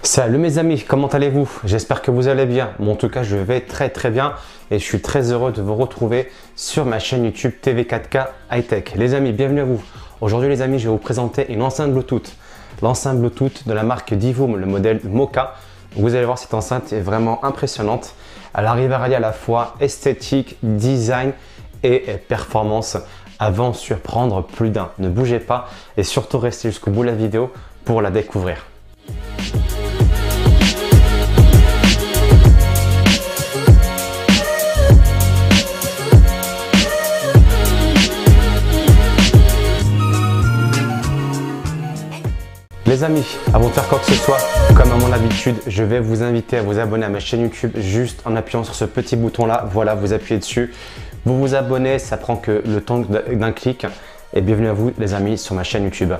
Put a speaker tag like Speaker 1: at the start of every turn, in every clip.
Speaker 1: Salut mes amis, comment allez-vous? J'espère que vous allez bien. Moi, en tout cas, je vais très bien et je suis très heureux de vous retrouver sur ma chaîne YouTube TV4K High-Tech. Les amis, bienvenue à vous. Aujourd'hui les amis, je vais vous présenter une enceinte Bluetooth. L'enceinte Bluetooth de la marque Divoom, le modèle Mocha. Vous allez voir, cette enceinte est vraiment impressionnante. Elle arrive à rallier à la fois esthétique, design et performance avant de surprendre plus d'un. Ne bougez pas et surtout restez jusqu'au bout de la vidéo pour la découvrir. Les amis, avant de faire quoi que ce soit, comme à mon habitude, je vais vous inviter à vous abonner à ma chaîne YouTube juste en appuyant sur ce petit bouton là. Voilà, vous appuyez dessus, vous vous abonnez, ça prend que le temps d'un clic. Et bienvenue à vous les amis sur ma chaîne YouTube.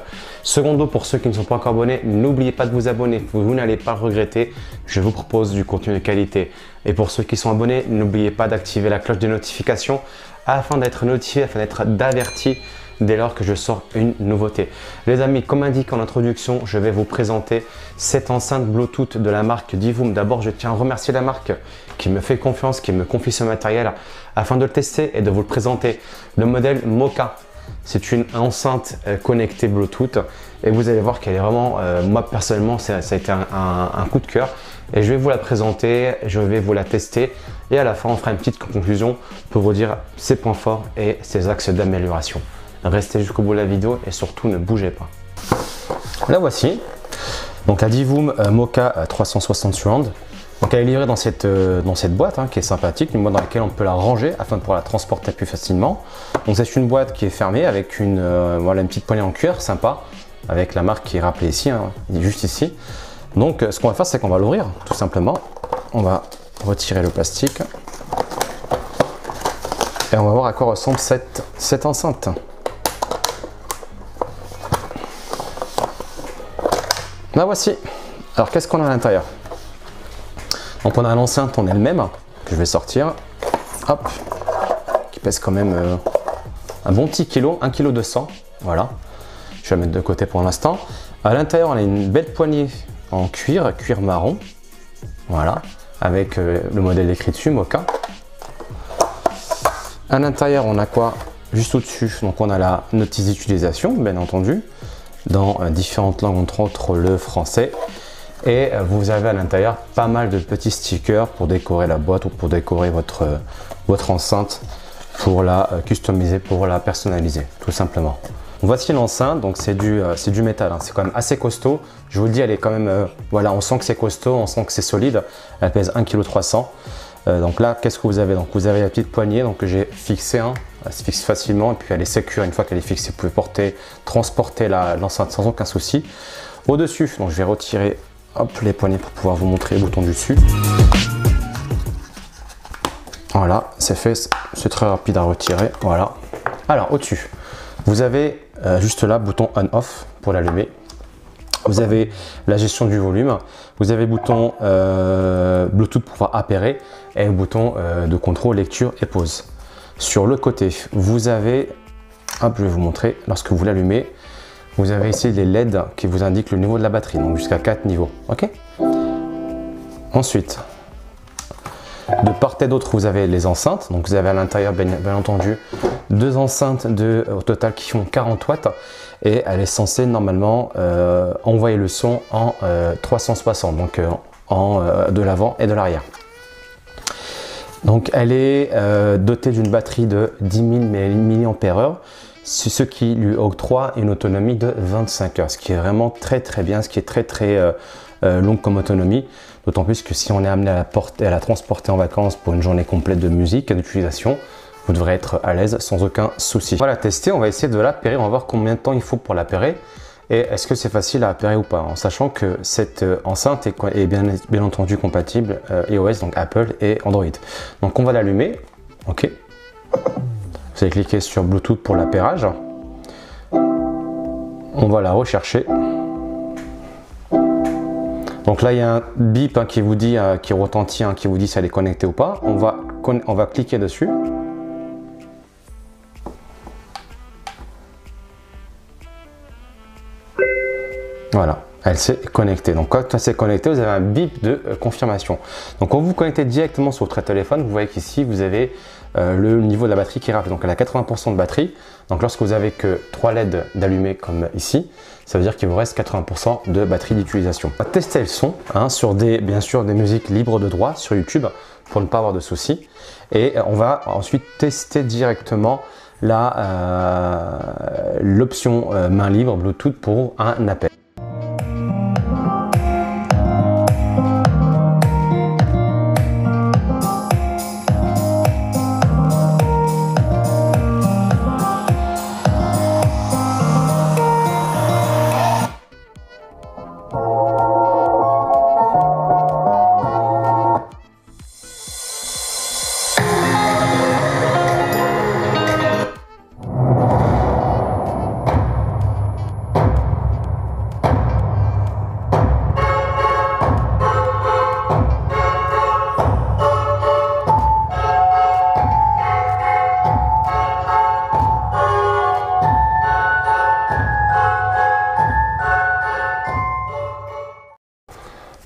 Speaker 1: Secondo, pour ceux qui ne sont pas encore abonnés, n'oubliez pas de vous abonner, vous n'allez pas le regretter. Je vous propose du contenu de qualité. Et pour ceux qui sont abonnés, n'oubliez pas d'activer la cloche de notification afin d'être notifié, afin d'être averti dès lors que je sors une nouveauté. Les amis, comme indiqué en introduction, je vais vous présenter cette enceinte Bluetooth de la marque Divoom. D'abord, je tiens à remercier la marque qui me fait confiance, qui me confie ce matériel afin de le tester et de vous le présenter. Le modèle Mocha. C'est une enceinte connectée Bluetooth et vous allez voir qu'elle est vraiment, moi personnellement, ça a été un coup de cœur et je vais vous la présenter, je vais vous la tester et à la fin on fera une petite conclusion pour vous dire ses points forts et ses axes d'amélioration. Restez jusqu'au bout de la vidéo et surtout ne bougez pas. La voici, donc la Divoom Mocha 360 Surround. Donc elle est livrée dans cette boîte qui est sympathique, une boîte dans laquelle on peut la ranger afin de pouvoir la transporter plus facilement. Donc c'est une boîte qui est fermée avec voilà, une petite poignée en cuir sympa, avec la marque qui est rappelée ici, juste ici. Donc ce qu'on va faire, c'est qu'on va l'ouvrir tout simplement. On va retirer le plastique et on va voir à quoi ressemble cette enceinte. La voici. Alors qu'est-ce qu'on a à l'intérieur? Donc on a l'enceinte en elle-même que je vais sortir, hop, qui pèse quand même un bon petit kilo, 1,2 kg, voilà. Je vais la mettre de côté pour l'instant. À l'intérieur, on a une belle poignée en cuir marron, voilà, avec le modèle écrit dessus, Mocha. À l'intérieur, on a quoi? Juste au-dessus, donc on a la notice d'utilisation, bien entendu, dans différentes langues, entre autres le français. Et vous avez à l'intérieur pas mal de petits stickers pour décorer la boîte ou pour décorer votre enceinte, pour la customiser, pour la personnaliser, tout simplement. Voici l'enceinte, donc c'est du métal, c'est quand même assez costaud. Je vous le dis, elle est quand même, voilà, on sent que c'est costaud, on sent que c'est solide. Elle pèse 1,3 kg. Donc là, qu'est-ce que vous avez? Donc vous avez la petite poignée, donc que j'ai fixée, elle se fixe facilement et puis elle est sécure. Une fois qu'elle est fixée, vous pouvez transporter l'enceinte sans aucun souci. Au-dessus, donc je vais retirer les poignées pour pouvoir vous montrer le bouton du dessus. Voilà, c'est fait, c'est très rapide à retirer. Voilà. Alors au-dessus, vous avez juste là, bouton on-off pour l'allumer. Vous avez la gestion du volume. Vous avez le bouton Bluetooth pour pouvoir appairer et le bouton de contrôle, lecture et pause. Sur le côté, vous avez, hop, je vais vous montrer, lorsque vous l'allumez, vous avez ici les LED qui vous indiquent le niveau de la batterie, donc jusqu'à 4 niveaux. Ok. Ensuite, de part et d'autre, vous avez les enceintes. Donc vous avez à l'intérieur, bien entendu, deux enceintes au total qui font 40 watts. Et elle est censée normalement envoyer le son en 360, donc de l'avant et de l'arrière. Donc elle est dotée d'une batterie de 10 000 mAh. C'est ce qui lui octroie une autonomie de 25 heures, ce qui est vraiment très bien, ce qui est très long comme autonomie, d'autant plus que si on est amené à la transporter en vacances pour une journée complète de musique et d'utilisation, vous devrez être à l'aise sans aucun souci. On va la tester, on va essayer de l'appairer, on va voir combien de temps il faut pour l'appairer et est-ce que c'est facile à appairer ou pas, en sachant que cette enceinte est bien entendu compatible iOS, donc Apple et Android. Donc on va l'allumer, ok. Vous allez cliquer sur Bluetooth pour l'appairage. On va la rechercher. Donc là, il y a un bip qui vous dit, qui retentit, qui vous dit si elle est connectée ou pas. On va cliquer dessus. Voilà, Elle s'est connectée. Donc quand elle s'est connectée, vous avez un bip de confirmation. Donc quand vous vous connectez directement sur votre téléphone, vous voyez qu'ici vous avez le niveau de la batterie qui rafle. Donc elle a 80% de batterie. Donc lorsque vous avez que 3 LED d'allumés comme ici, ça veut dire qu'il vous reste 80% de batterie d'utilisation. On va tester le son sur bien sûr des musiques libres de droit sur YouTube pour ne pas avoir de soucis. Et on va ensuite tester directement l'option main libre Bluetooth pour un appel.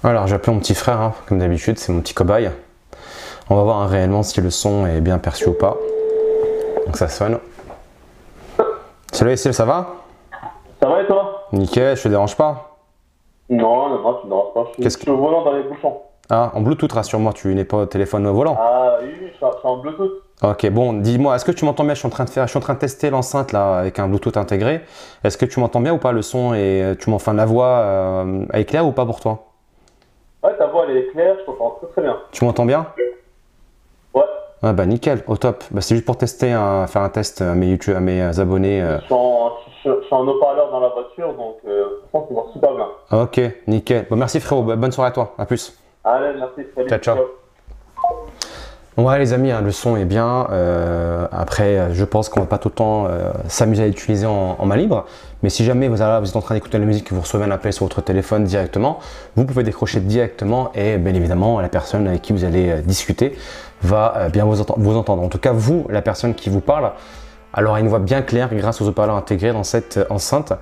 Speaker 1: Alors j'ai appelé mon petit frère, comme d'habitude, c'est mon petit cobaye. On va voir réellement si le son est bien perçu ou pas. Donc ça sonne. Salut Estelle, ça va?
Speaker 2: Ça va et toi?
Speaker 1: Nickel, je te dérange pas?
Speaker 2: Non, tu ne déranges pas, je suis au volant dans les bouchons.
Speaker 1: Ah, en Bluetooth, rassure-moi, tu n'es pas au téléphone au volant?
Speaker 2: Ah oui, je suis en Bluetooth.
Speaker 1: Ok, bon, dis-moi, est-ce que tu m'entends bien? Je suis en train de tester l'enceinte là avec un Bluetooth intégré. Est-ce que tu m'entends bien ou pas le son et la voix est claire ou pas pour toi?
Speaker 2: Ouais, ta voix elle est claire, je t'entends très bien.
Speaker 1: Tu m'entends bien?
Speaker 2: Ouais.
Speaker 1: Ah bah nickel, au top. Bah, c'est juste pour tester, faire un test à mes abonnés.
Speaker 2: Je suis en haut-parleur dans la voiture, donc franchement, tu vois super bien.
Speaker 1: Ok, nickel. Bon, merci frérot, bonne soirée à toi, à plus.
Speaker 2: Allez, merci, salut.
Speaker 1: Ciao, ciao. Ouais les amis, le son est bien. Après, je pense qu'on va pas tout le temps s'amuser à l'utiliser en main libre. Mais si jamais vous êtes en train d'écouter la musique et vous recevez un appel sur votre téléphone directement, vous pouvez décrocher directement et bien évidemment la personne avec qui vous allez discuter va bien vous entendre. En tout cas, vous, la personne qui vous parle, elle aura une voix bien claire grâce aux haut-parleurs intégrés dans cette enceinte.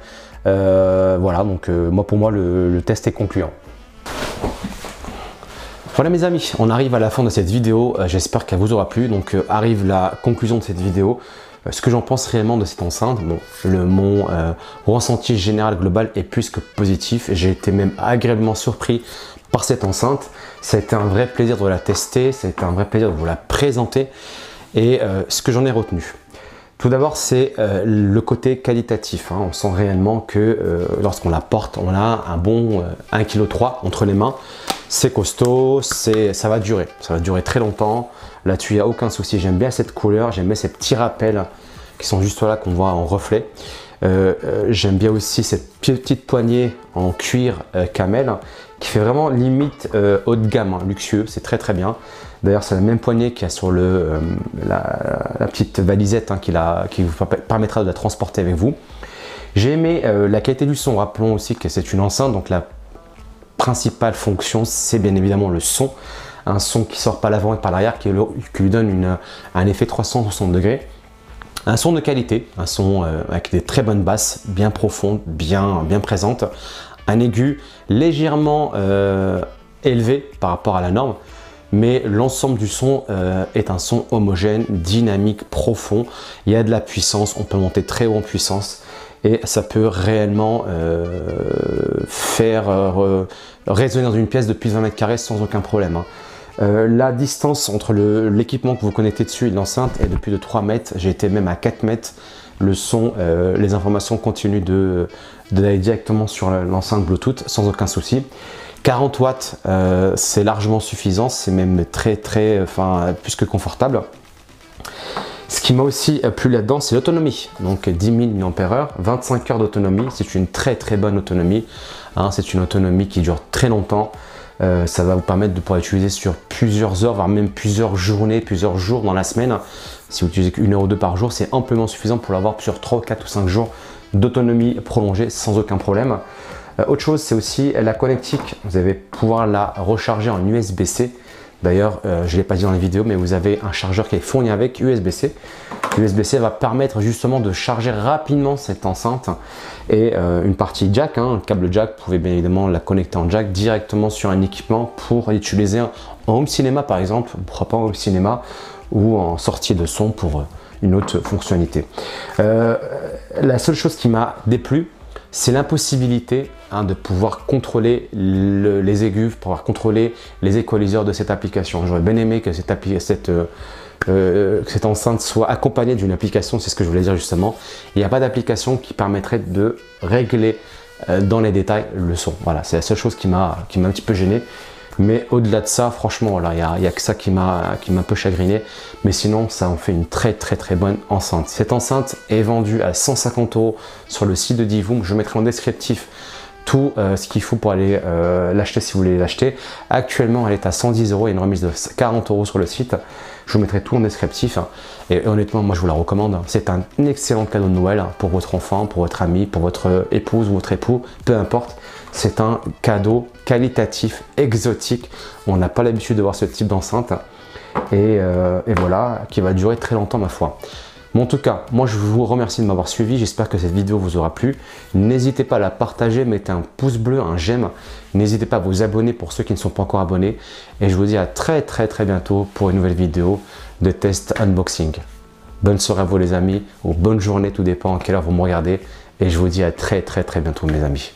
Speaker 1: Voilà, donc pour moi, le test est concluant. Voilà mes amis, on arrive à la fin de cette vidéo, j'espère qu'elle vous aura plu. Donc arrive la conclusion de cette vidéo. Ce que j'en pense réellement de cette enceinte, bon, mon ressenti général global est plus que positif. J'ai été même agréablement surpris par cette enceinte. Ça a été un vrai plaisir de la tester, ça a été un vrai plaisir de vous la présenter. Et ce que j'en ai retenu, tout d'abord, c'est le côté qualitatif. On sent réellement que lorsqu'on la porte, on a un bon 1,3 kg entre les mains. C'est costaud, ça va durer très longtemps. Là-dessus, il n'y a aucun souci. J'aime bien cette couleur, j'aime bien ces petits rappels qui sont juste là, qu'on voit en reflet. J'aime bien aussi cette petite poignée en cuir camel qui fait vraiment limite haut de gamme, luxueux, c'est très bien. D'ailleurs, c'est la même poignée qu'il y a sur la petite valisette qui vous permettra de la transporter avec vous. J'ai aimé la qualité du son. Rappelons aussi que c'est une enceinte, donc la principale fonction, c'est bien évidemment le son. Un son qui sort par l'avant et par l'arrière, qui lui donne un effet 360 degrés. Un son de qualité, un son avec des très bonnes basses, bien profondes, bien présentes. Un aigu légèrement élevé par rapport à la norme. Mais l'ensemble du son est un son homogène, dynamique, profond. Il y a de la puissance, on peut monter très haut en puissance. Et ça peut réellement faire résonner dans une pièce de plus de 20 mètres carrés sans aucun problème. La distance entre l'équipement que vous connectez dessus et l'enceinte est de plus de 3 mètres. J'ai été même à 4 mètres. Le son, les informations continuent d'aller directement sur l'enceinte Bluetooth sans aucun souci. 40 watts, c'est largement suffisant. C'est même plus que confortable. Ce qui m'a aussi plu là-dedans, c'est l'autonomie. Donc 10 000 mAh, 25 heures d'autonomie. C'est une très bonne autonomie. C'est une autonomie qui dure très longtemps. Ça va vous permettre de pouvoir l'utiliser sur plusieurs heures, voire même plusieurs journées, plusieurs jours dans la semaine. Si vous utilisez qu'une heure ou deux par jour, c'est amplement suffisant pour l'avoir sur 3, 4 ou 5 jours d'autonomie prolongée sans aucun problème. Autre chose, c'est aussi la connectique. Vous allez pouvoir la recharger en USB-C. D'ailleurs, je ne l'ai pas dit dans la vidéo, mais vous avez un chargeur qui est fourni avec USB-C. USB-C va permettre justement de charger rapidement cette enceinte et une partie jack, un câble jack, vous pouvez bien évidemment la connecter en jack directement sur un équipement pour l'utiliser en home cinéma par exemple, pourquoi pas en home cinéma ou en sortie de son pour une autre fonctionnalité. La seule chose qui m'a déplu, c'est l'impossibilité de pouvoir contrôler les aigus, pouvoir contrôler les équaliseurs de cette application. J'aurais bien aimé que cette enceinte soit accompagnée d'une application, c'est ce que je voulais dire justement. Il n'y a pas d'application qui permettrait de régler dans les détails le son. Voilà, c'est la seule chose qui m'a un petit peu gêné. Mais au-delà de ça, franchement, voilà, il n'y a que ça qui m'a un peu chagriné. Mais sinon, ça en fait une très bonne enceinte. Cette enceinte est vendue à 150 € sur le site de Divoom. Je mettrai en descriptif tout ce qu'il faut pour aller l'acheter si vous voulez l'acheter. Actuellement, elle est à 110 €. Il y a une remise de 40 € sur le site. Je vous mettrai tout en descriptif. Et honnêtement, moi, je vous la recommande. C'est un excellent cadeau de Noël pour votre enfant, pour votre ami, pour votre épouse ou votre époux, peu importe. C'est un cadeau qualitatif, exotique. On n'a pas l'habitude de voir ce type d'enceinte. Et voilà, qui va durer très longtemps, ma foi. Mais en tout cas, moi je vous remercie de m'avoir suivi, j'espère que cette vidéo vous aura plu. N'hésitez pas à la partager, mettez un pouce bleu, un j'aime. N'hésitez pas à vous abonner pour ceux qui ne sont pas encore abonnés. Et je vous dis à très bientôt pour une nouvelle vidéo de test unboxing. Bonne soirée à vous les amis, ou bonne journée, tout dépend à quelle heure vous me regardez. Et je vous dis à très bientôt mes amis.